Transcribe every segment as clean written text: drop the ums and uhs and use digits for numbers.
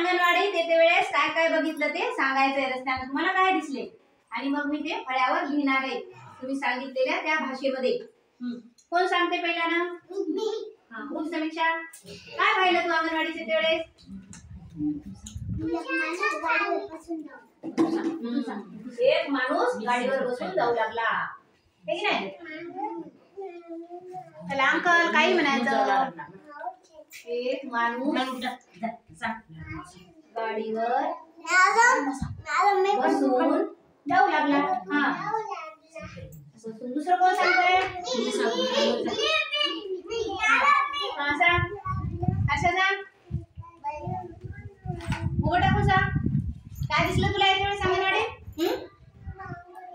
अंगणवाडीत येते वेळेस काय काय बघितलं ते सांगायचंय रस्त्याने तुम्हाला काय दिसले आणि मग मी ते फळ्यावर लिहिणार आहे तुम्ही सांगितलेल्या त्या भाषेमध्ये। कोण सांगते पहिल्यानं? हां ग्रुप समीक्षा काय पाहिलं तू अंगणवाडीत येते वेळेस? एक माणूस गाडीवर बसून जाऊ लागला हे की नाही? त्याला अंकल काही म्हणायचं एक माणूस गाडीवर बसून जाऊ लागला। हा दुसरं कोण सांगतंय? हा सांग अच्छा सांग उघड टाकून सांग काय दिसलं तुला येते वेळेस अंगणवाडीत?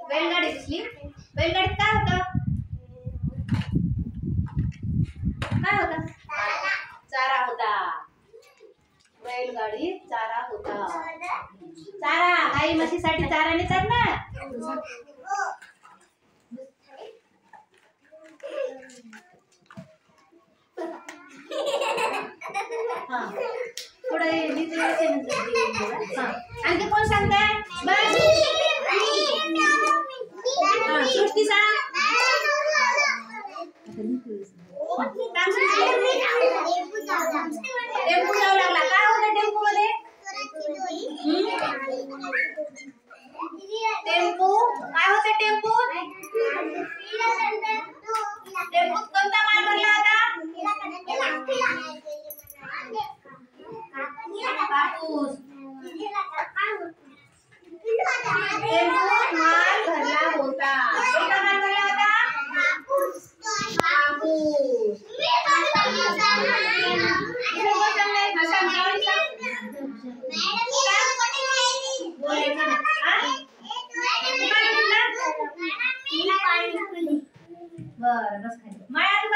बैलगाडी दिसली। बैलगाडीत काय होतं? काय होतं? चारा होता। बैलगाडीत चारा होता। चारा गाई म्हशीसाठी चारा नेतात ना। थोडं आणखी कोण सांगताय? सृष्टी सांग टेम्पो जाऊ लागला काय होतं टेम्पो मध्ये? टेम्पो काय होतं टेम्पो? टेम्पोत कोणता माल भरला होता? कापूस। टेम्पोत माल भरला होता कोणता माल भरला होता? कापूस। बरं बस खाली माया तू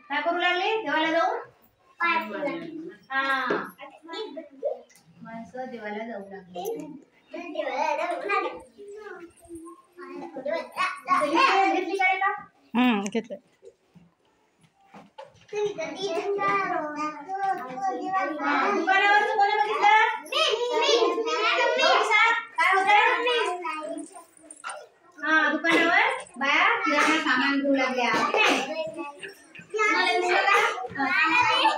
काय करू लागले देवाला जाऊन? हा माणसं देवाला जाऊ लागले। घेतली काय का? घेतलं। दुकानावरचं कोणी बघितलं? काय होतं? हा दुकानावर बाया किराणा सामान घेऊ लागल्या। मला दिसलं का?